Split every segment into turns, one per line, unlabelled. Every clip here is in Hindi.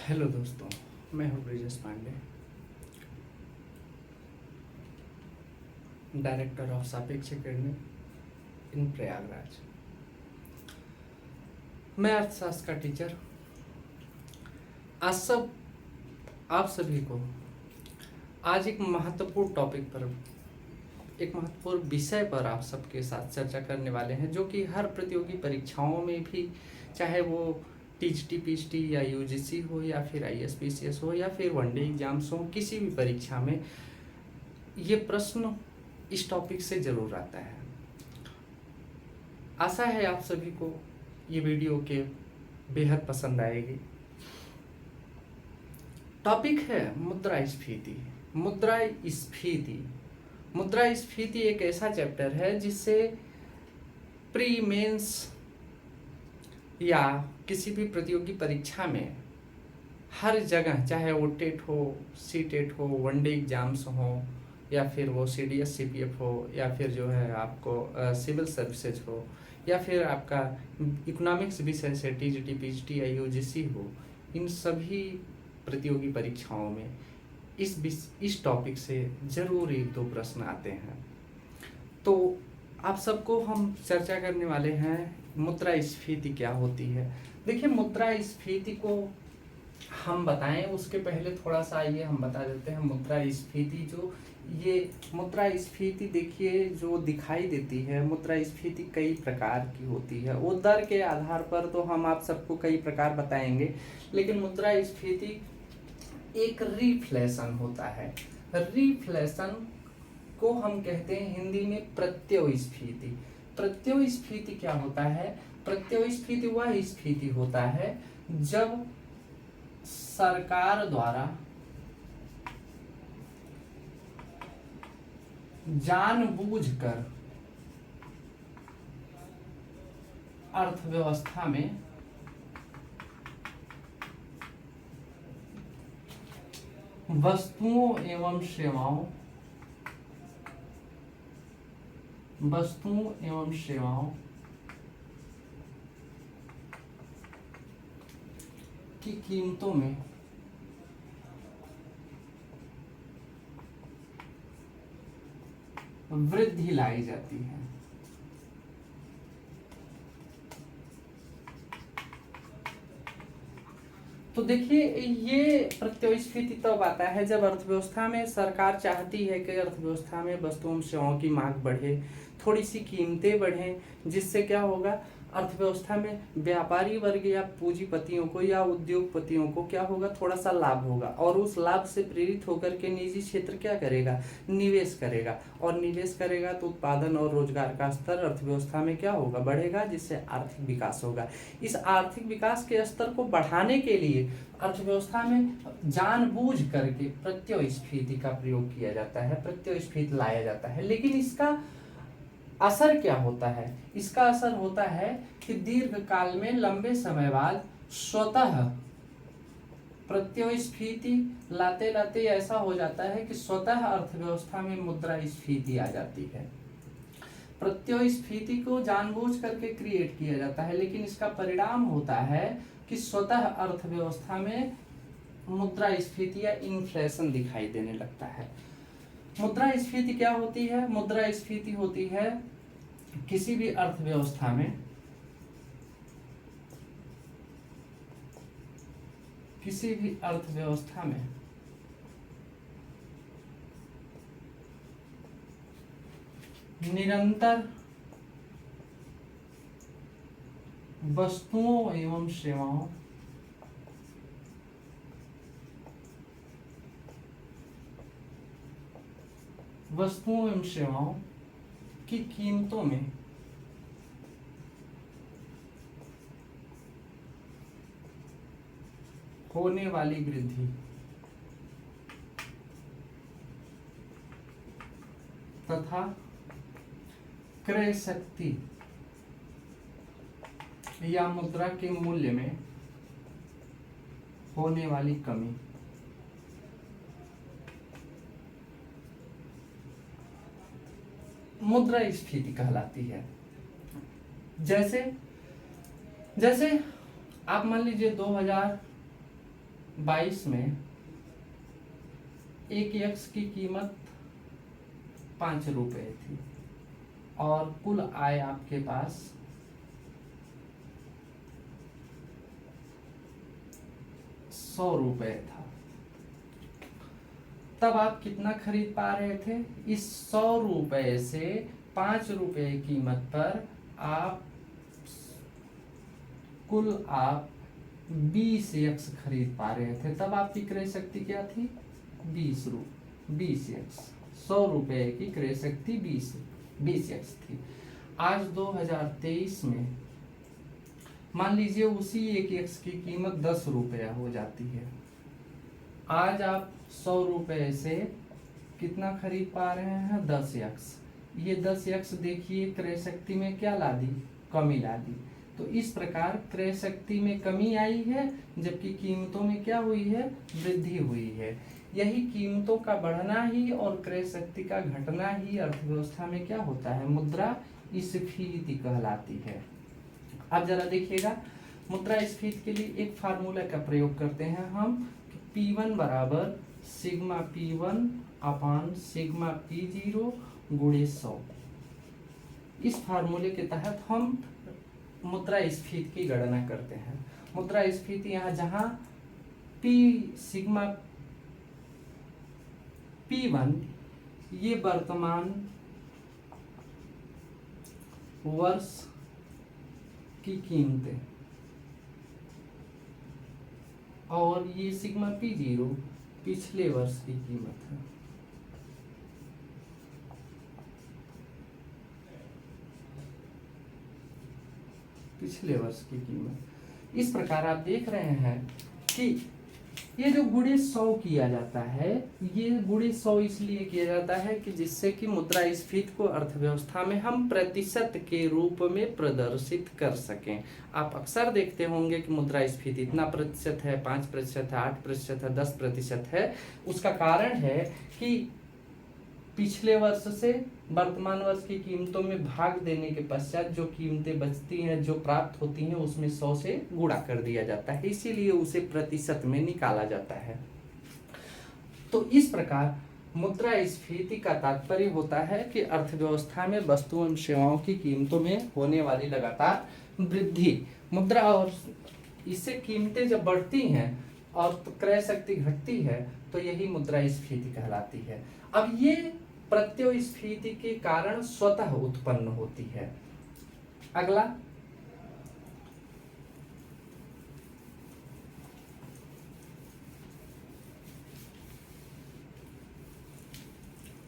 हेलो दोस्तों, मैं हूँ ब्रिजेश पांडे, डायरेक्टर ऑफ सापेक्ष एकेडमी इन प्रयागराज। मैं अर्थशास्त्र का टीचर आप सभी को आज एक महत्वपूर्ण टॉपिक पर, एक महत्वपूर्ण विषय पर आप सबके साथ चर्चा करने वाले हैं, जो कि हर प्रतियोगी परीक्षाओं में भी, चाहे वो टीजीटी पीजीटी या यूजीसी हो या फिर आईएसपीसीएस हो या फिर वनडे एग्जाम्स हो, किसी भी परीक्षा में ये प्रश्न इस टॉपिक से जरूर आता है। आशा है आप सभी को ये वीडियो के बेहद पसंद आएगी। टॉपिक है मुद्रास्फीति। मुद्रास्फीति एक ऐसा चैप्टर है जिससे प्री मेंस या किसी भी प्रतियोगी परीक्षा में हर जगह, चाहे वो टेट हो, सी टेट हो, वनडे एग्जाम्स हो या फिर वो सीडीएस सीपीएफ हो या फिर जो है आपको सिविल सर्विसेज हो या फिर आपका इकोनॉमिक्स विषय से टीजीटी पीजीटी या यूजीसी हो, इन सभी प्रतियोगी परीक्षाओं में इस टॉपिक से जरूर एक दो प्रश्न आते हैं। तो आप सबको हम चर्चा करने वाले हैं मुद्रास्फीति क्या होती है। देखिए, मुद्रास्फीति को हम बताएं उसके पहले थोड़ा सा आइए हम बता देते हैं मुद्रास्फीति देखिए जो दिखाई देती है, मुद्रास्फीति कई प्रकार की होती है। वो दर के आधार पर तो हम आप सबको कई प्रकार बताएंगे, लेकिन मुद्रास्फीति एक रिफ्लेशन होता है। रिफ्लेशन को हम कहते हैं हिंदी में प्रत्ययस्फीति। प्रत्ययस्फीति क्या होता है? प्रत्ययस्फीति वह स्फीति होता है जब सरकार द्वारा जानबूझकर अर्थव्यवस्था में वस्तुओं एवं सेवाओं की कीमतों में वृद्धि लाई जाती है। तो देखिए, ये प्रत्ययस्फीति तब आता है जब अर्थव्यवस्था में सरकार चाहती है कि अर्थव्यवस्था में वस्तुओं एवं सेवाओं की मांग बढ़े, थोड़ी सी कीमतें बढ़ें, जिससे क्या होगा, अर्थव्यवस्था में व्यापारी वर्ग या पूंजीपतियों को या उद्योगपतियों को क्या होगा, थोड़ा सा लाभ होगा, और उस लाभ से प्रेरित होकर के निजी क्षेत्र क्या करेगा, निवेश करेगा, और निवेश करेगा तो उत्पादन और रोजगार का स्तर अर्थव्यवस्था में क्या होगा, बढ़ेगा, जिससे आर्थिक विकास होगा। इस आर्थिक विकास के स्तर को बढ़ाने के लिए अर्थव्यवस्था में जानबूझ करके प्रत्ययस्फीति का प्रयोग किया जाता है, प्रत्ययस्फीति लाया जाता है। लेकिन इसका असर क्या होता है? इसका असर होता है कि दीर्घ काल में, लंबे समय बाद स्वतः प्रत्ययस्फीति लाते लाते ऐसा हो जाता है कि स्वतः अर्थव्यवस्था में मुद्रास्फीति आ जाती है। प्रत्ययस्फीति को जानबूझ करके क्रिएट किया जाता है, लेकिन इसका परिणाम होता है कि स्वतः अर्थव्यवस्था में मुद्रास्फीति या इन्फ्लेशन दिखाई देने लगता है। मुद्रास्फीति क्या होती है? मुद्रास्फीति होती है किसी भी अर्थव्यवस्था में निरंतर वस्तुओं एवं सेवाओं की कीमतों में होने वाली वृद्धि तथा क्रय शक्ति या मुद्रा के मूल्य में होने वाली कमी मुद्रास्फीति कहलाती है। जैसे जैसे आप मान लीजिए 22 में एक यक्स की कीमत 5 रुपए थी और कुल आय आपके पास 100 रुपए था, तब आप कितना खरीद पा रहे थे? इस 100 रुपए से 5 रुपए कीमत पर आप कुल आप 20 यक्स खरीद पा रहे थे। तब आपकी क्रय शक्ति क्या थी? 20 यक्स। 100 रुपए की क्रय शक्ति 20 यक्स थी। आज 2023 में मान लीजिए उसी एक यक्स की कीमत 10 रुपया हो जाती है। आज आप 100 रुपए से कितना खरीद पा रहे हैं? 10 यक्स। ये 10 यक्स देखिए क्रय शक्ति में क्या ला दी? कमी ला दी। तो इस प्रकार क्रय शक्ति में कमी आई है, जबकि कीमतों में क्या हुई है? वृद्धि हुई है। यही कीमतों का बढ़ना ही और क्रय शक्ति का घटना ही अर्थव्यवस्था में क्या होता है? मुद्रास्फीति कहलाती है। अब जरा देखिएगा, मुद्रास्फीति के लिए एक फार्मूला का प्रयोग करते हैं हम। P1 बराबर सिग्मा P1 अपान सिग्मा P0 गुणे 100। इस फार्मूले के तहत हम मुद्रास्फीति की गणना करते हैं। मुद्रास्फीति यहाँ जहां P सिग्मा P1 ये वर्तमान वर्ष की कीमतें और ये सिग्मा P0 पिछले वर्ष की कीमत है। पिछले वर्ष की कीमत। इस प्रकार आप देख रहे हैं कि ये जो गुणे 100 किया जाता है, ये गुणे 100 इसलिए किया जाता है कि जिससे कि मुद्रास्फीति को अर्थव्यवस्था में हम प्रतिशत के रूप में प्रदर्शित कर सकें। आप अक्सर देखते होंगे कि मुद्रास्फीति इतना प्रतिशत है, 5% है, 8% है, 10% है। उसका कारण है कि पिछले वर्ष से वर्तमान वर्ष की कीमतों में भाग देने के पश्चात जो कीमतें बचती हैं, जो प्राप्त होती हैं, उसमें 100 से गुणा कर दिया जाता है, इसीलिए उसे प्रतिशत में निकाला जाता है। तो इस प्रकार मुद्रास्फीति का तात्पर्य होता है कि अर्थव्यवस्था में वस्तुओं एवं सेवाओं की कीमतों में होने वाली लगातार वृद्धि। मुद्रा और इससे कीमतें जब बढ़ती हैं और क्रय शक्ति घटती है तो यही मुद्रास्फीति कहलाती है। अब ये प्रत्ययस्फीति के कारण स्वतः उत्पन्न होती है। अगला,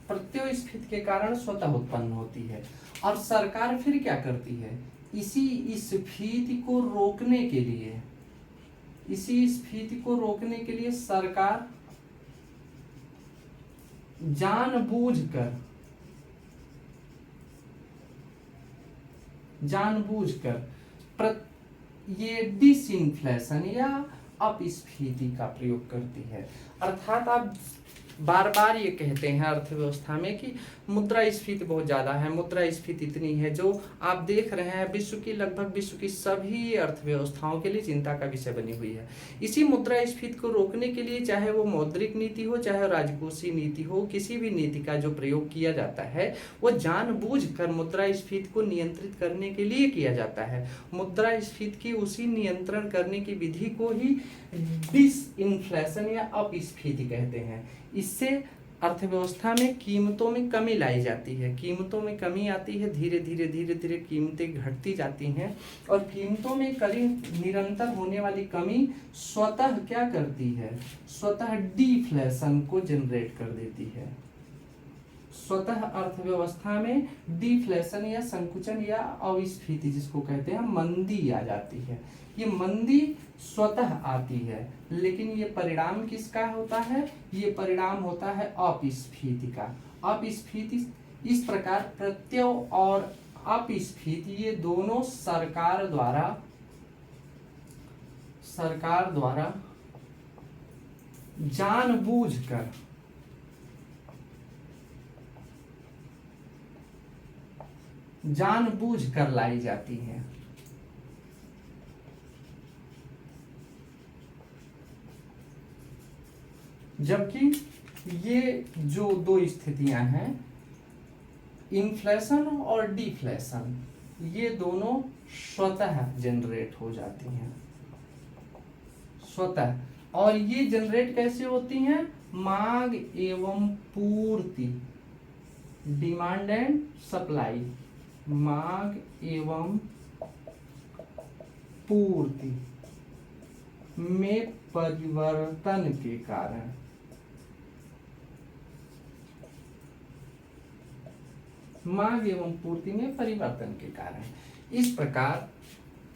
प्रत्ययस्फीति के कारण स्वतः उत्पन्न होती है और सरकार फिर क्या करती है? इस स्फीति को रोकने के लिए, इसी स्फीति को रोकने के लिए सरकार जानबूझकर ये डिसइंफ्लेशन या अपस्फीति का प्रयोग करती है। अर्थात आप बार बार ये कहते हैं अर्थव्यवस्था में कि मुद्रास्फीति बहुत ज़्यादा है, मुद्रास्फीति इतनी है, जो आप देख रहे हैं लगभग विश्व की सभी अर्थव्यवस्थाओं के लिए चिंता का विषय बनी हुई है। इसी मुद्रास्फीति को रोकने के लिए चाहे वो मौद्रिक नीति हो, चाहे राजकोषीय नीति हो, किसी भी नीति का जो प्रयोग किया जाता है वो जानबूझकर मुद्रास्फीति को नियंत्रित करने के लिए किया जाता है। मुद्रास्फीति की उसी नियंत्रण करने की विधि को ही डिसइंफ्लेशन या अपस्फीति कहते हैं। इससे अर्थव्यवस्था में कीमतों में कमी लाई जाती है, कीमतों में कमी आती है, धीरे धीरे कीमतें घटती जाती हैं और कीमतों में निरंतर होने वाली कमी स्वतः क्या करती है? स्वतः डिफ्लेशन को जनरेट कर देती है। स्वतः अर्थव्यवस्था में डिफ्लेशन या संकुचन या अस्फीति जिसको कहते हैं मंदी आ जाती है। ये मंदी स्वतः आती है, लेकिन ये परिणाम किसका होता है? ये परिणाम होता है अपस्फीति का। अपस्फीति इस प्रकार प्रत्यय और अपस्फीति ये दोनों सरकार द्वारा जानबूझकर लाई जाती हैं। जबकि ये जो दो स्थितियां हैं, इन्फ्लेशन और डिफ्लेशन, ये दोनों स्वतः जनरेट हो जाती हैं, स्वतः। और ये जनरेट कैसे होती हैं? मांग एवं पूर्ति, डिमांड एंड सप्लाई, मांग एवं पूर्ति में परिवर्तन के कारण, मांग एवं पूर्ति में परिवर्तन के कारण। इस प्रकार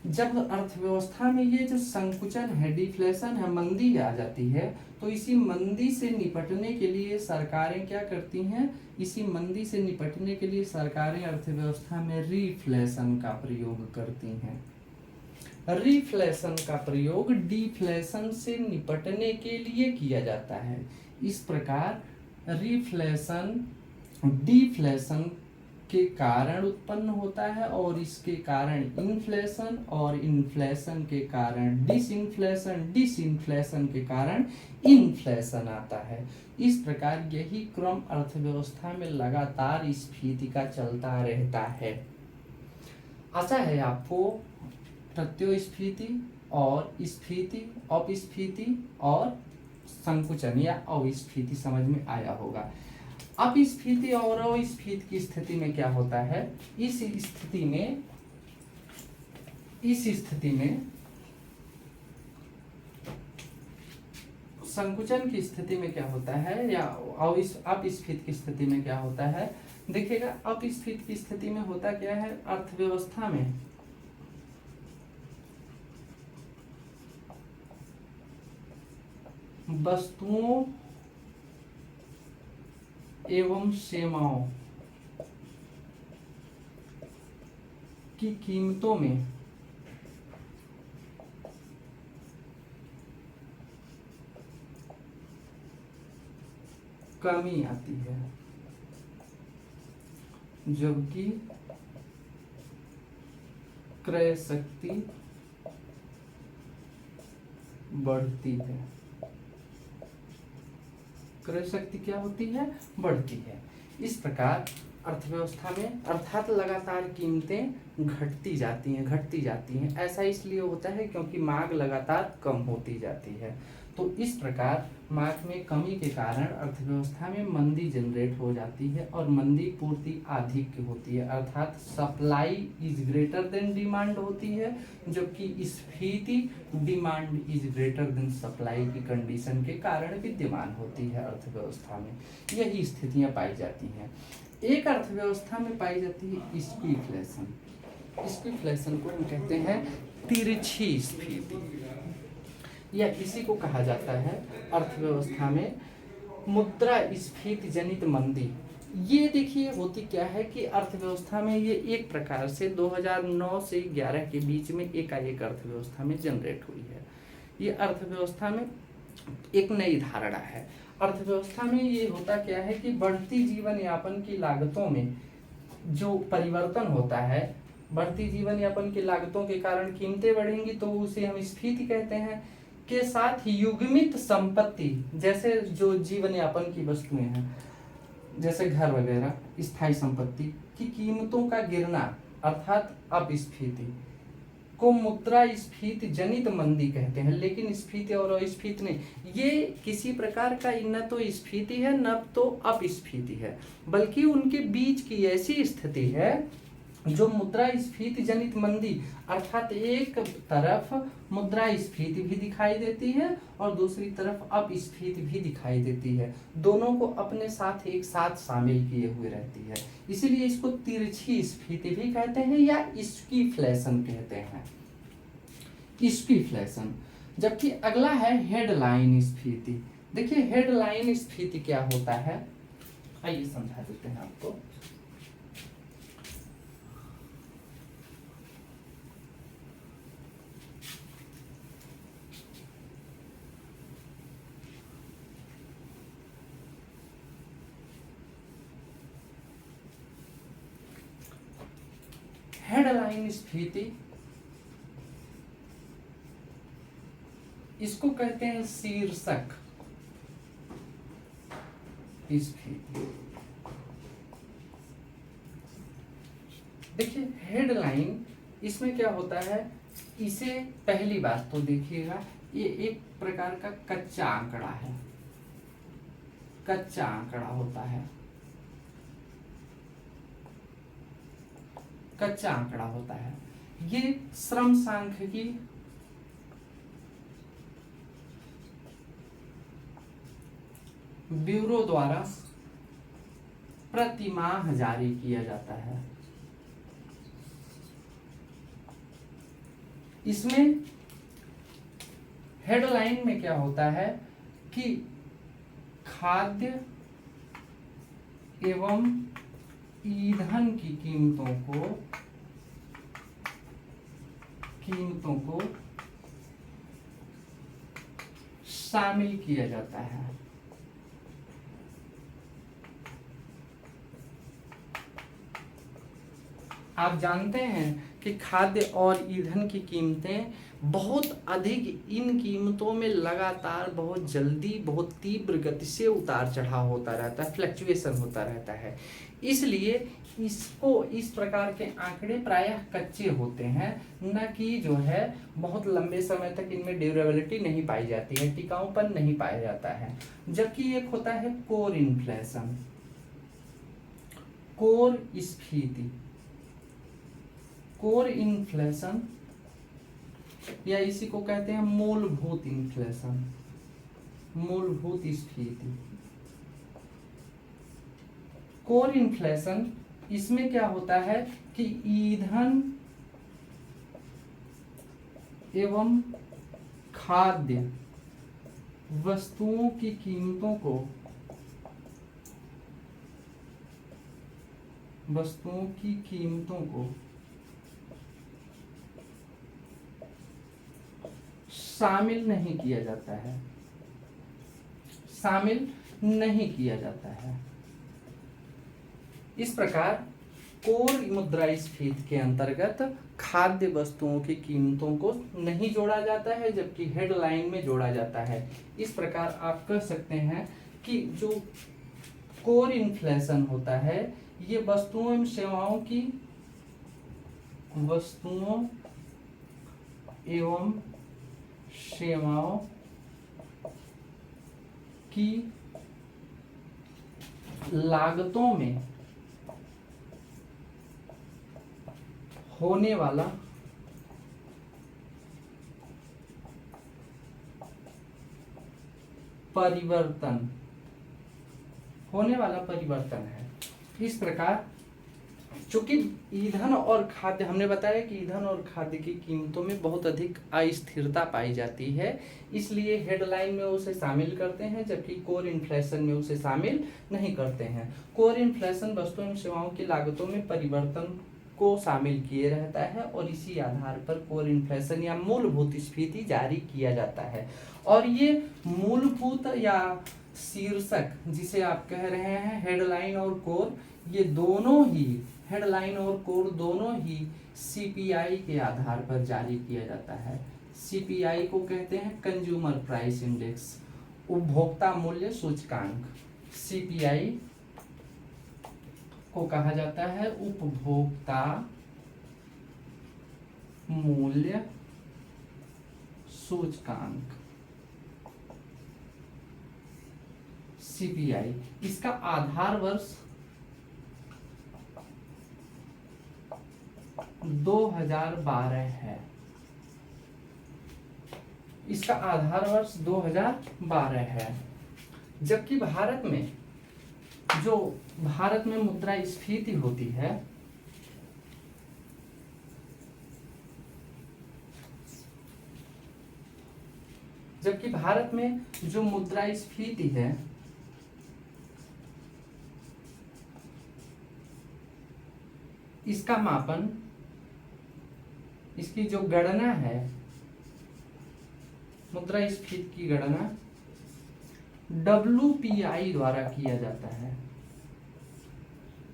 जब अर्थव्यवस्था में ये जो संकुचन है, डिफ्लेशन है, मंदी आ जाती है, तो इसी मंदी से निपटने के लिए सरकारें क्या करती हैं? इसी मंदी से निपटने के लिए सरकारें अर्थव्यवस्था में रिफ्लेशन का प्रयोग करती हैं। रिफ्लेशन का प्रयोग डिफ्लेशन से निपटने के लिए किया जाता है। इस प्रकार रिफ्लेशन डिफ्लेशन के कारण उत्पन्न होता है, और इसके कारण इन्फ्लेशन, और इन्फ्लेशन के कारण डिसइन्फ्लेशन, डिसइन्फ्लेशन के कारण इन्फ्लेशन आता है। इस प्रकार यही क्रम अर्थव्यवस्था में लगातार स्फीति का चलता रहता है। आशा है आपको प्रत्योस्फीति और स्फीति, अपस्फीति और संकुचन या अविस्फीति समझ में आया होगा। अपस्फीति और अविस्फीति की स्थिति में क्या होता है? इस स्थिति में संकुचन की स्थिति में क्या होता है, या अपस्फीति की स्थिति में क्या होता है? देखिएगा, अपस्फीति की स्थिति में होता क्या है? अर्थव्यवस्था में वस्तुओं एवं सेवाओं की कीमतों में कमी आती है, जबकि क्रय शक्ति बढ़ती है। क्रय शक्ति क्या होती है? बढ़ती है। इस प्रकार अर्थव्यवस्था में अर्थात लगातार कीमतें घटती जाती हैं। ऐसा इसलिए होता है क्योंकि मांग लगातार कम होती जाती है। तो इस प्रकार मांग में कमी के कारण अर्थव्यवस्था में मंदी जनरेट हो जाती है, और मंदी पूर्ति अधिक होती है, अर्थात supply is greater than demand होती है, जबकि स्फीति demand is greater than supply की कंडीशन के कारण विद्यमान होती है अर्थव्यवस्था में। यही स्थितियां पाई जाती हैं। एक अर्थव्यवस्था में पाई जाती है स्क्वीफ्लेशन। स्क्वीफ्लेशन को हम कहते हैं तिरछी स्फीति, या इसी को कहा जाता है अर्थव्यवस्था में मुद्रा स्फीति जनित मंदी। ये देखिए होती क्या है कि अर्थव्यवस्था में ये एक प्रकार से 2009 से 11 के बीच में एकाएक अर्थव्यवस्था में जनरेट हुई है। ये अर्थव्यवस्था में एक नई धारणा है। अर्थव्यवस्था में ये होता क्या है कि बढ़ती जीवन यापन की लागतों में जो परिवर्तन होता है, बढ़ती जीवन यापन की लागतों के कारण कीमतें बढ़ेंगी तो उसे हम स्फीति कहते हैं, के साथ युग्मित संपत्ति, जैसे जो जीवन यापन की वस्तुएं हैं जैसे घर वगैरह, स्थायी संपत्ति की कीमतों का गिरना अर्थात अपस्फीति को मुद्रास्फीति जनित मंदी कहते हैं। लेकिन स्फीति और अस्फीति नहीं, ये किसी प्रकार का न तो स्फीति है न तो अपस्फीति है, बल्कि उनके बीच की ऐसी स्थिति है जो मुद्रास्फीति जनित मंदी, अर्थात एक तरफ मुद्रास्फीति भी दिखाई देती है और दूसरी तरफ अपस्फीति भी दिखाई देती है, दोनों को अपने साथ एक साथ शामिल किए हुए रहती है। इसीलिए इसको तिरछी स्फीति भी कहते हैं या स्क्वीफ्लेशन कहते हैं, स्क्वीफ्लेशन। जबकि अगला है हेडलाइन स्फीति। देखिए हेडलाइन स्फीति क्या होता है, आइए समझा देते हैं आपको। हेडलाइन स्फीति इसको कहते हैं शीर्षक, स्फीति। देखिए हेडलाइन, इसमें क्या होता है, इसे पहली बात तो देखिएगा, ये एक प्रकार का कच्चा आंकड़ा है, कच्चा आंकड़ा होता है, कच्चा आंकड़ा होता है। ये श्रम सांख्यिकी ब्यूरो द्वारा प्रति माह जारी किया जाता है। इसमें हेडलाइन में क्या होता है कि खाद्य एवं ईंधन की कीमतों को शामिल किया जाता है। आप जानते हैं कि खाद्य और ईंधन की कीमतें बहुत अधिक, इन कीमतों में लगातार बहुत जल्दी, बहुत तीव्र गति से उतार चढ़ाव होता रहता है, फ्लक्चुएशन होता रहता है। इसलिए इसको, इस प्रकार के आंकड़े प्रायः कच्चे होते हैं, न कि जो है बहुत लंबे समय तक इनमें ड्यूरेबिलिटी नहीं पाई जाती है, टिकाऊपन नहीं पाया जाता है। जबकि एक होता है कोर इन्फ्लेशन, कोर स्फीति, कोर इन्फ्लेशन या इसी को कहते हैं मूलभूत इन्फ्लेशन, मूलभूत स्फीति। कोर इन्फ्लेशन, इसमें क्या होता है कि ईंधन एवं खाद्य वस्तुओं की कीमतों को शामिल नहीं किया जाता है, शामिल नहीं किया जाता है। इस प्रकार कोर मुद्रास्फीति के अंतर्गत खाद्य वस्तुओं की कीमतों को नहीं जोड़ा जाता है, जबकि हेडलाइन में जोड़ा जाता है। इस प्रकार आप कह सकते हैं कि जो कोर इन्फ्लेशन होता है, ये वस्तुओं एवं सेवाओं की लागतों में होने वाला परिवर्तन है। इस प्रकार चूंकि ईंधन और खाद्य, हमने बताया कि ईंधन और खाद्य की कीमतों में बहुत अधिक अस्थिरता पाई जाती है, इसलिए हेडलाइन में उसे शामिल करते हैं, जबकि कोर इन्फ्लेशन में उसे शामिल नहीं करते हैं। कोर इन्फ्लेशन वस्तुओं एवं सेवाओं की लागतों में परिवर्तन को शामिल किए रहता है और इसी आधार पर कोर इन्फ्लेशन या मूलभूत स्फीति जारी किया जाता है। और ये मूलभूत या शीर्षक जिसे आप कह रहे हैं हेडलाइन और कोर, ये दोनों ही, हेडलाइन और कोर दोनों ही सीपीआई के आधार पर जारी किया जाता है। सीपीआई को कहते हैं कंज्यूमर प्राइस इंडेक्स, उपभोक्ता मूल्य सूचकांक। सीपीआई को कहा जाता है उपभोक्ता मूल्य सूचकांक, सीपीआई। इसका आधार वर्ष 2012 है, इसका आधार वर्ष 2012 है। जबकि भारत में मुद्रास्फीति होती है, जबकि भारत में जो मुद्रास्फीति है इसका मापन, इसकी जो गणना है, मुद्रास्फीति की गणना WPI द्वारा किया जाता है।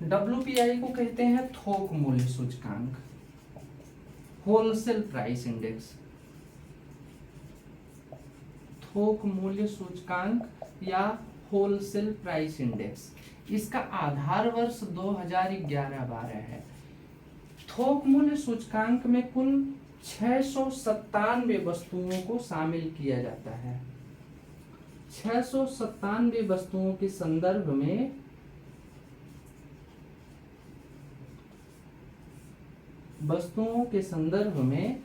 WPI को कहते हैं थोक मूल्य सूचकांक, होलसेल प्राइस इंडेक्स। थोक मूल्य सूचकांक या होलसेल प्राइस इंडेक्स, इसका आधार वर्ष 2011-12 है। थोक मूल्य सूचकांक में कुल 697 वस्तुओं को शामिल किया जाता है। 697 वस्तुओं के संदर्भ में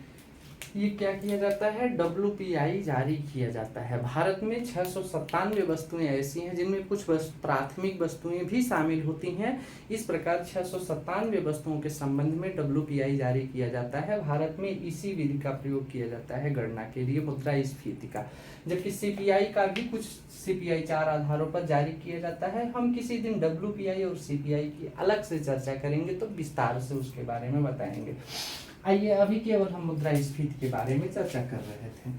ये क्या किया जाता है, WPI जारी किया जाता है। भारत में 697 वस्तुएं ऐसी हैं जिनमें कुछ प्राथमिक वस्तुएं भी शामिल होती हैं। इस प्रकार 697 वस्तुओं के संबंध में WPI जारी किया जाता है। भारत में इसी विधि का प्रयोग किया जाता है गणना के लिए मुद्रास्फीति का। जबकि CPI का भी कुछ CPI 4 आधारों पर जारी किया जाता है। हम किसी दिन WPI और CPI की अलग से चर्चा करेंगे तो विस्तार से उसके बारे में बताएंगे। आइए, अभी केवल हम मुद्रास्फीति के बारे में चर्चा कर रहे थे।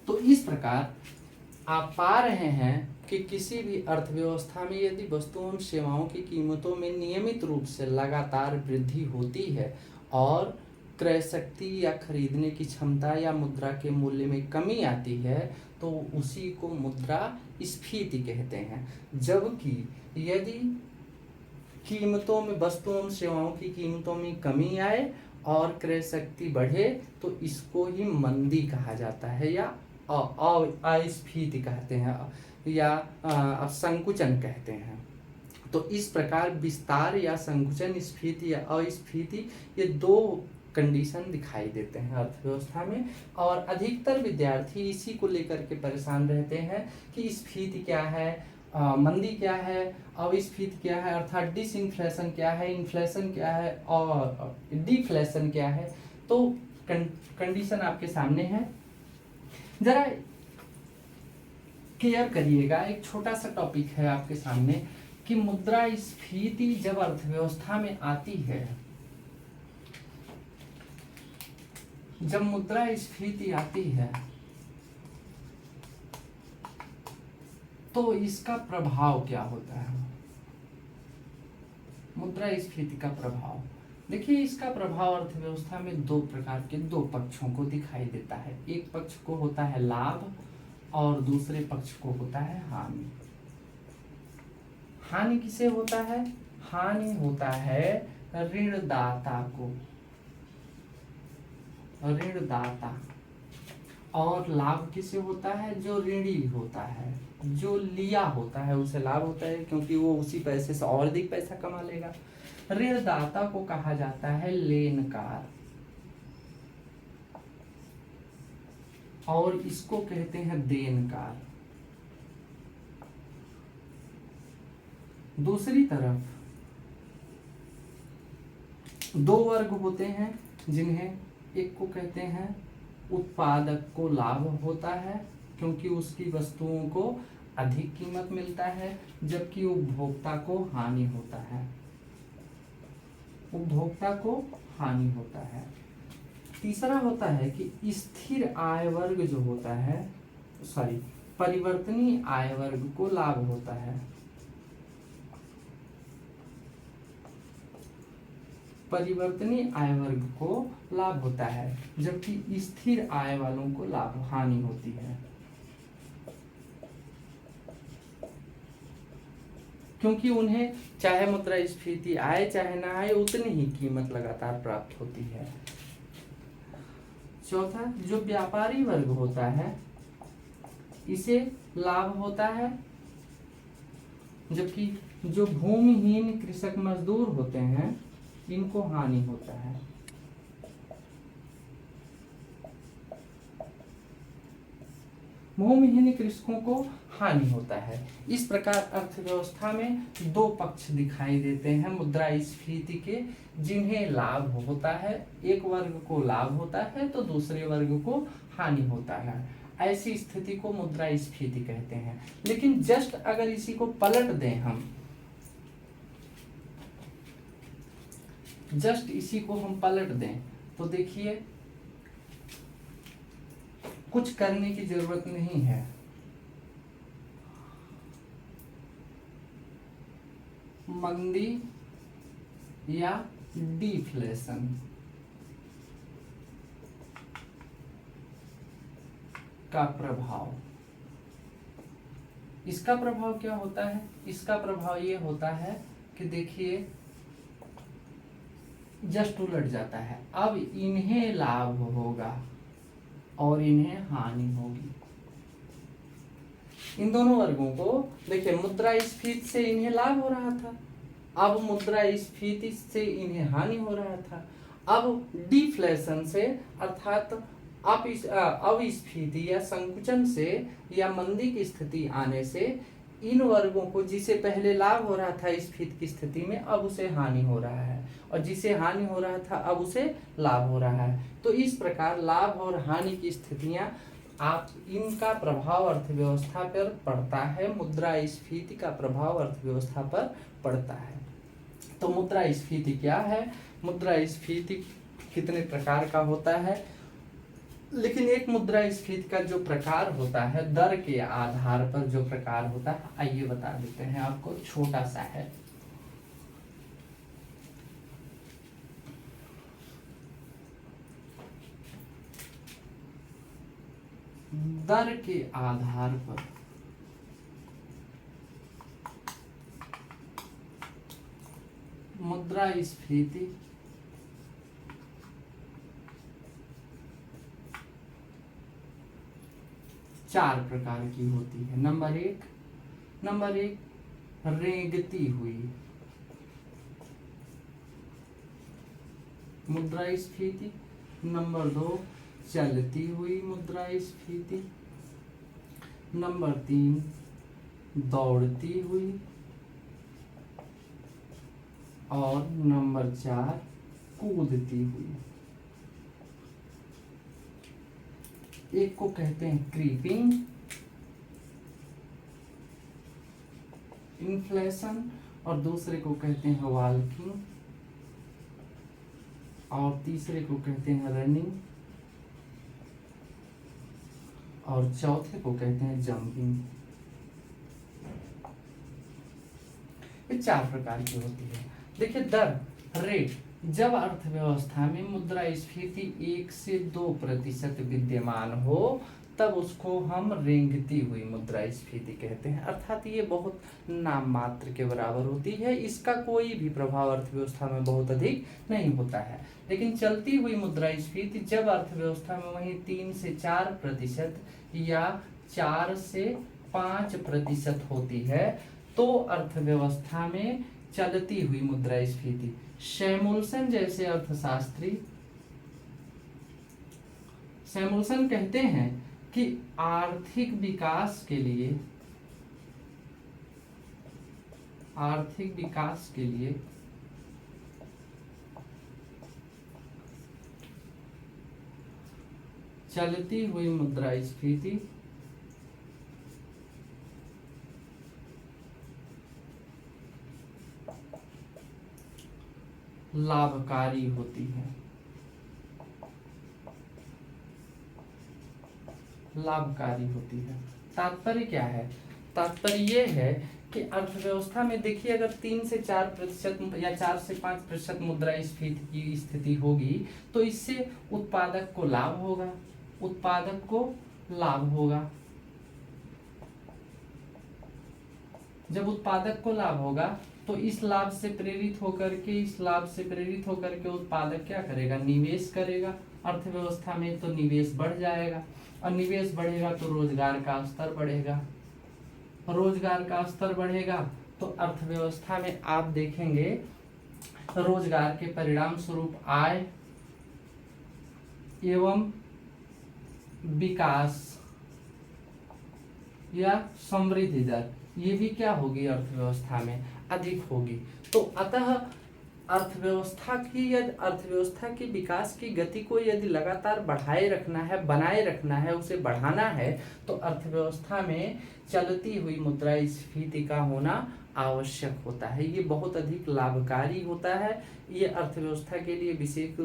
तो इस प्रकार आप पा रहे हैं कि किसी भी अर्थव्यवस्था में यदि वस्तुओं एवं सेवाओं की कीमतों में नियमित रूप से लगातार वृद्धि होती है और क्रय शक्ति या खरीदने की क्षमता या मुद्रा के मूल्य में कमी आती है तो उसी को मुद्रास्फीति कहते हैं। जबकि यदि कीमतों में, वस्तुओं एवं सेवाओं की कीमतों में कमी आए और क्रय शक्ति बढ़े तो इसको ही मंदी कहा जाता है या अस्फीति कहते हैं या संकुचन कहते हैं। तो इस प्रकार विस्तार या संकुचन, स्फीति या अस्फीति, ये दो कंडीशन दिखाई देते हैं अर्थव्यवस्था में। और अधिकतर विद्यार्थी इसी को लेकर के परेशान रहते हैं कि स्फीति क्या है, मंदी क्या है, अस्फीति क्या है, अर्थात डिसइंफ्लेशन क्या है, इन्फ्लेशन क्या है और डिफ्लेशन क्या है। तो कंडीशन आपके सामने है, जरा क्लियर करिएगा। एक छोटा सा टॉपिक है आपके सामने कि मुद्रास्फीति जब अर्थव्यवस्था में आती है, जब मुद्रास्फीति आती है तो इसका प्रभाव क्या होता है। मुद्रास्फीति का प्रभाव, देखिए, इसका प्रभाव अर्थव्यवस्था में दो प्रकार के, दो पक्षों को दिखाई देता है। एक पक्ष को होता है लाभ और दूसरे पक्ष को होता है हानि। हानि किसे होता है? हानि होता है ऋणदाता को, ऋणदाता। और लाभ किसे होता है? जो ऋणी होता है, जो लिया होता है उसे लाभ होता है, क्योंकि वो उसी पैसे से और अधिक पैसा कमा लेगा। ऋणदाता को कहा जाता है लेनकार और इसको कहते हैं देनकार। दूसरी तरफ दो वर्ग होते हैं जिन्हें, एक को कहते हैं उत्पादक को लाभ होता है क्योंकि उसकी वस्तुओं को अधिक कीमत मिलता है, जबकि उपभोक्ता को हानि होता है, उपभोक्ता को हानि होता है। तीसरा होता है कि स्थिर आय वर्ग जो होता है, परिवर्तनीय आय वर्ग को लाभ होता है, परिवर्तनीय आय वर्ग को लाभ होता है, जबकि स्थिर आय वालों को लाभ हानि होती है, क्योंकि उन्हें चाहे मुद्रास्फीति आए चाहे ना आए उतनी ही कीमत लगातार प्राप्त होती है। चौथा, जो व्यापारी वर्ग होता है इसे लाभ होता है, जबकि जो भूमिहीन कृषक मजदूर होते हैं इनको हानि होता है। भूमिहीन कृषकों को हानि होता है। इस प्रकार अर्थव्यवस्था में दो पक्ष दिखाई देते हैं मुद्रास्फीति के, जिन्हें लाभ होता है। एक वर्ग को लाभ होता है तो दूसरे वर्ग को हानि होता है। ऐसी स्थिति को मुद्रास्फीति कहते हैं। लेकिन जस्ट अगर इसी को पलट दें हम, जस्ट इसी को हम पलट दें तो देखिए कुछ करने की जरूरत नहीं है। मंदी या डिफ्लेशन का प्रभाव, इसका प्रभाव क्या होता है? इसका प्रभाव ये होता है कि देखिए जस्ट उलट जाता है। अब इन्हें लाभ होगा और इन्हें हानि होगी। इन दोनों वर्गों को देखिए, मुद्रास्फीति से इन्हें लाभ हो रहा था, अब मुद्रास्फीति से इन्हें हानि हो रहा था। अब डिफ्लेशन से अर्थात अपस्फीति या संकुचन से या मंदी की स्थिति आने से इन वर्गों को, जिसे पहले लाभ हो रहा था स्फीति की स्थिति में, अब उसे हानि हो रहा है, और जिसे हानि हो रहा था अब उसे लाभ हो रहा है। तो इस प्रकार लाभ और हानि की स्थितियां, आप इनका प्रभाव अर्थव्यवस्था पर पड़ता है, मुद्रास्फीति का प्रभाव अर्थव्यवस्था पर पड़ता है। तो मुद्रास्फीति क्या है? मुद्रास्फीति कितने प्रकार का होता है, लेकिन एक मुद्रास्फीति का जो प्रकार होता है, दर के आधार पर जो प्रकार होता है, आइए बता देते हैं आपको, छोटा सा है। दर के आधार पर मुद्रास्फीति चार प्रकार की होती है। नंबर एक रेंगती हुई मुद्रास्फीति। नंबर 2 चलती हुई मुद्रास्फीति। नंबर 3 दौड़ती हुई, और नंबर 4 कूदती हुई। एक को कहते हैं क्रीपिंग इन्फ्लेशन, और दूसरे को कहते हैं वॉल्किंग, और तीसरे को कहते हैं रनिंग, और चौथे को कहते हैं जंपिंग। ये चार प्रकार की होती है। देखिए, दर रेट, जब अर्थव्यवस्था में मुद्रास्फीति 1 से 2% विद्यमान हो, तब उसको हम रेंगती हुई मुद्रास्फीति कहते हैं, अर्थात ये बहुत नाम मात्र के बराबर होती है, इसका कोई भी प्रभाव अर्थव्यवस्था में बहुत अधिक नहीं होता है। लेकिन चलती हुई मुद्रास्फीति जब अर्थव्यवस्था में वही 3 से 4% या 4 से 5% होती है, तो अर्थव्यवस्था में चलती हुई मुद्रास्फीति। सैमुअल्सन जैसे अर्थशास्त्री सैमुअल्सन कहते हैं कि आर्थिक विकास के लिए चलती हुई मुद्रास्फीति लाभकारी होती है। तात्पर्य क्या है? तात्पर्य ये है कि अर्थव्यवस्था में देखिए, अगर 3 से 4% या 4 से 5% मुद्रास्फीति की स्थिति होगी, तो इससे उत्पादक को लाभ होगा। जब उत्पादक को लाभ होगा, तो इस लाभ से प्रेरित होकर के उत्पादक क्या करेगा? निवेश करेगा अर्थव्यवस्था में, तो निवेश बढ़ जाएगा, और निवेश बढ़ेगा तो रोजगार का स्तर बढ़ेगा। तो अर्थव्यवस्था में आप देखेंगे, रोजगार के परिणाम स्वरूप आय एवं विकास या समृद्धि दर, ये भी क्या होगी? अर्थव्यवस्था में अधिक होगी। तो अतः अर्थव्यवस्था की विकास की गति को यदि लगातार बनाए रखना है, उसे बढ़ाना है, तो अर्थव्यवस्था में चलती हुई मुद्रास्फीति का होना आवश्यक होता है। ये बहुत अधिक लाभकारी होता है। ये अर्थव्यवस्था के लिए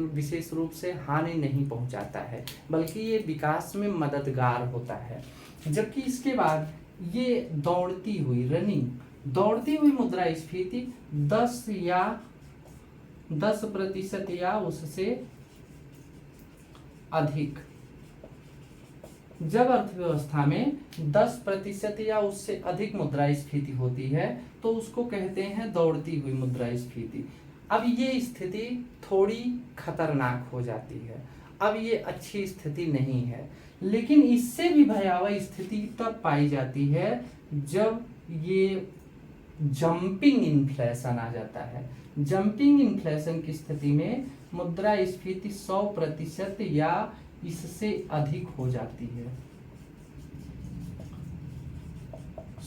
विशेष रूप से हानि नहीं पहुंचाता है, बल्कि ये विकास में मददगार होता है। जबकि इसके बाद ये दौड़ती हुई मुद्रास्फीति 10% या उससे अधिक जब अर्थव्यवस्था में 10% या उससे अधिक मुद्रास्फीति होती है तो उसको कहते हैं दौड़ती हुई मुद्रास्फीति। अब ये स्थिति थोड़ी खतरनाक हो जाती है, अब ये अच्छी स्थिति नहीं है। लेकिन इससे भी भयावह स्थिति तब पाई जाती है जब ये जंपिंग इन्फ्लेशन आ जाता है। जंपिंग इन्फ्लेशन की स्थिति में मुद्रास्फीति 100% या इससे अधिक हो जाती है,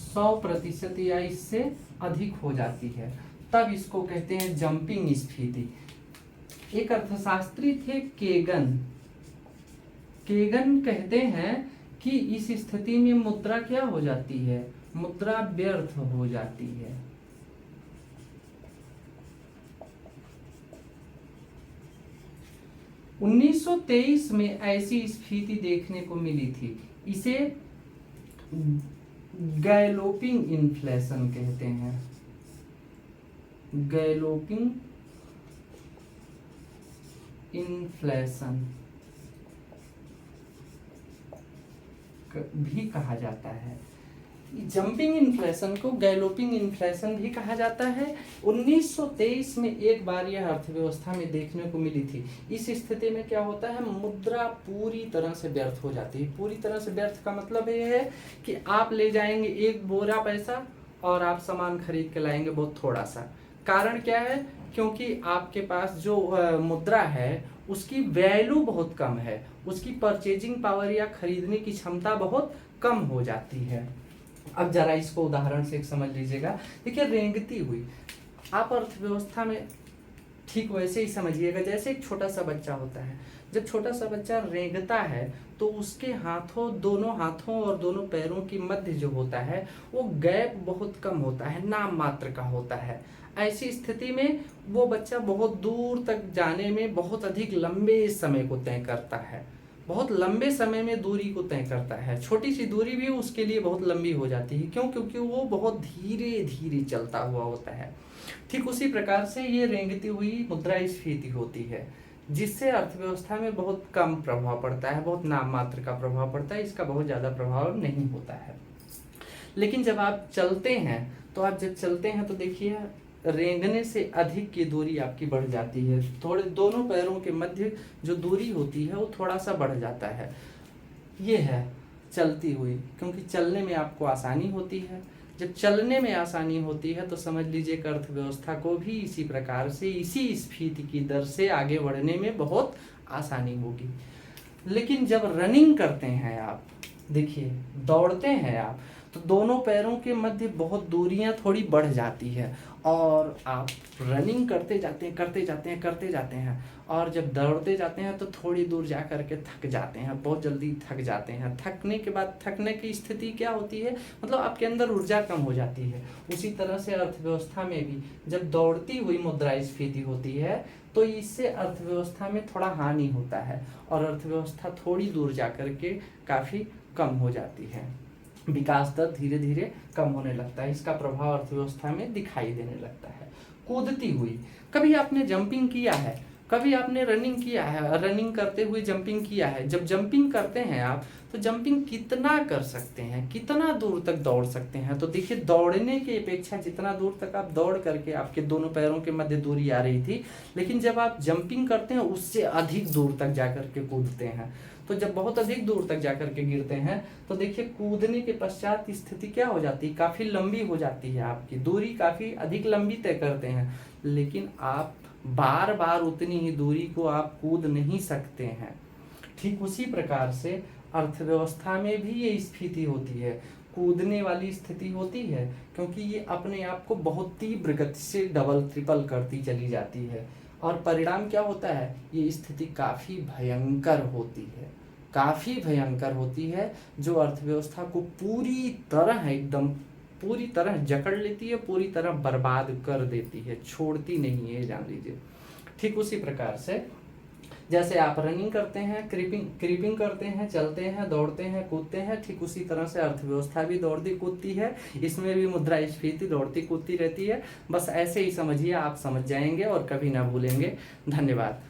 100% या इससे अधिक हो जाती है, तब इसको कहते हैं जंपिंग स्फीति। एक अर्थशास्त्री थे केगन। केगन कहते हैं कि इस स्थिति में मुद्रा क्या हो जाती है, मुद्रा व्यर्थ हो जाती है। उन्नीस 1923 में ऐसी स्फीति देखने को मिली थी। इसे गैलोपिंग इन्फ्लेशन कहते हैं, गैलोपिंग इन्फ्लेशन भी कहा जाता है। जंपिंग इन्फ्लेशन को गैलोपिंग इन्फ्लेशन भी कहा जाता है। 1923 में एक बार यह अर्थव्यवस्था में देखने को मिली थी। इस स्थिति में क्या होता है, मुद्रा पूरी तरह से व्यर्थ हो जाती है। पूरी तरह से व्यर्थ का मतलब ये है कि आप ले जाएंगे एक बोरा पैसा और आप सामान खरीद के लाएंगे बहुत थोड़ा सा। कारण क्या है, क्योंकि आपके पास जो मुद्रा है उसकी वैल्यू बहुत कम है, उसकी परचेजिंग पावर या खरीदने की क्षमता बहुत कम हो जाती है। अब जरा इसको उदाहरण से समझ लीजिएगा। देखिए, रेंगती हुई, आप अर्थव्यवस्था में ठीक वैसे ही समझिएगा जैसे एक छोटा सा बच्चा होता है। जब छोटा सा बच्चा रेंगता है तो उसके हाथों, दोनों हाथों और दोनों पैरों की मध्य जो होता है वो गैप बहुत कम होता है, नाम मात्र का होता है। ऐसी स्थिति में वो बच्चा बहुत दूर तक जाने में बहुत अधिक लंबे समय को तय करता है, बहुत लंबे समय में दूरी को तय करता है। छोटी सी दूरी भी उसके लिए बहुत लंबी हो जाती है। क्यों? क्योंकि वो बहुत धीरे धीरे चलता हुआ होता है। ठीक उसी प्रकार से ये रेंगती हुई मुद्रास्फीति होती है, जिससे अर्थव्यवस्था में बहुत कम प्रभाव पड़ता है, बहुत नाम मात्र का प्रभाव पड़ता है, इसका बहुत ज़्यादा प्रभाव नहीं होता है। लेकिन जब आप चलते हैं तो देखिए रेंगने से अधिक की दूरी आपकी बढ़ जाती है। थोड़े दोनों पैरों के मध्य जो दूरी होती है वो थोड़ा सा बढ़ जाता है। ये है चलती हुई, क्योंकि चलने में आपको आसानी होती है। जब चलने में आसानी होती है तो समझ लीजिए कि अर्थव्यवस्था को भी इसी प्रकार से, इसी स्फीति की दर से आगे बढ़ने में बहुत आसानी होगी। लेकिन जब रनिंग करते हैं आप, देखिए दौड़ते हैं आप, तो दोनों पैरों के मध्य बहुत दूरियां थोड़ी बढ़ जाती है और आप रनिंग करते जाते हैं और जब दौड़ते जाते हैं तो थोड़ी दूर जा करके थक जाते हैं, बहुत जल्दी थक जाते हैं। थकने के बाद थकने की स्थिति क्या होती है, मतलब आपके अंदर ऊर्जा कम हो जाती है। उसी तरह से अर्थव्यवस्था में भी जब दौड़ती हुई मुद्रास्फीति होती है तो इससे अर्थव्यवस्था में थोड़ा हानि होता है और अर्थव्यवस्था थोड़ी दूर जा करके काफ़ी कम हो जाती है। विकास दर धीरे धीरे कम होने लगता है, इसका प्रभाव अर्थव्यवस्था में दिखाई देने लगता है। कूदती हुई, कभी आपने जंपिंग किया है, कभी आपने रनिंग किया है, रनिंग करते हुए जंपिंग किया है। जब जंपिंग करते हैं आप तो जंपिंग कितना कर सकते हैं, कितना दूर तक दौड़ सकते हैं, तो देखिए दौड़ने की अपेक्षा जितना दूर तक आप दौड़ करके आपके दोनों पैरों के मध्य दूरी आ रही थी, लेकिन जब आप जंपिंग करते हैं उससे अधिक दूर तक जाकर के कूदते हैं। तो जब बहुत अधिक दूर तक जाकर के गिरते हैं तो देखिए कूदने के पश्चात स्थिति क्या हो जाती है, काफ़ी लंबी हो जाती है, आपकी दूरी काफ़ी अधिक लंबी तय करते हैं, लेकिन आप बार बार उतनी ही दूरी को आप कूद नहीं सकते हैं। ठीक उसी प्रकार से अर्थव्यवस्था में भी ये स्थिति होती है, कूदने वाली स्थिति होती है, क्योंकि ये अपने आप को बहुत तीव्र गति से डबल ट्रिपल करती चली जाती है और परिणाम क्या होता है, ये स्थिति काफ़ी भयंकर होती है, काफ़ी भयंकर होती है, जो अर्थव्यवस्था को पूरी तरह एकदम पूरी तरह जकड़ लेती है, पूरी तरह बर्बाद कर देती है, छोड़ती नहीं है, जान लीजिए। ठीक उसी प्रकार से जैसे आप रनिंग करते हैं, क्रीपिंग करते हैं, चलते हैं, दौड़ते हैं, कूदते हैं, ठीक उसी तरह से अर्थव्यवस्था भी दौड़ती कूदती है, इसमें भी मुद्रास्फीति दौड़ती कूदती रहती है। बस ऐसे ही समझिए, आप समझ जाएंगे और कभी ना भूलेंगे। धन्यवाद।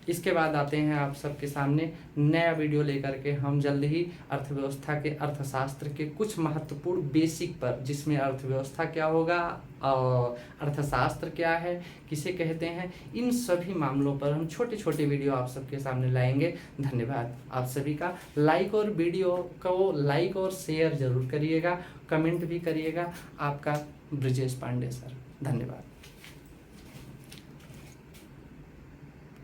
इसके बाद आते हैं आप सबके सामने नया वीडियो लेकर के। हम जल्द ही अर्थव्यवस्था के, अर्थशास्त्र के कुछ महत्वपूर्ण बेसिक पर, जिसमें अर्थव्यवस्था क्या होगा और अर्थशास्त्र क्या है, किसे कहते हैं, इन सभी मामलों पर हम छोटे छोटे वीडियो आप सबके सामने लाएंगे। धन्यवाद आप सभी का। लाइक और वीडियो को लाइक और शेयर जरूर करिएगा, कमेंट भी करिएगा। आपका ब्रिजेश पांडे सर, धन्यवाद।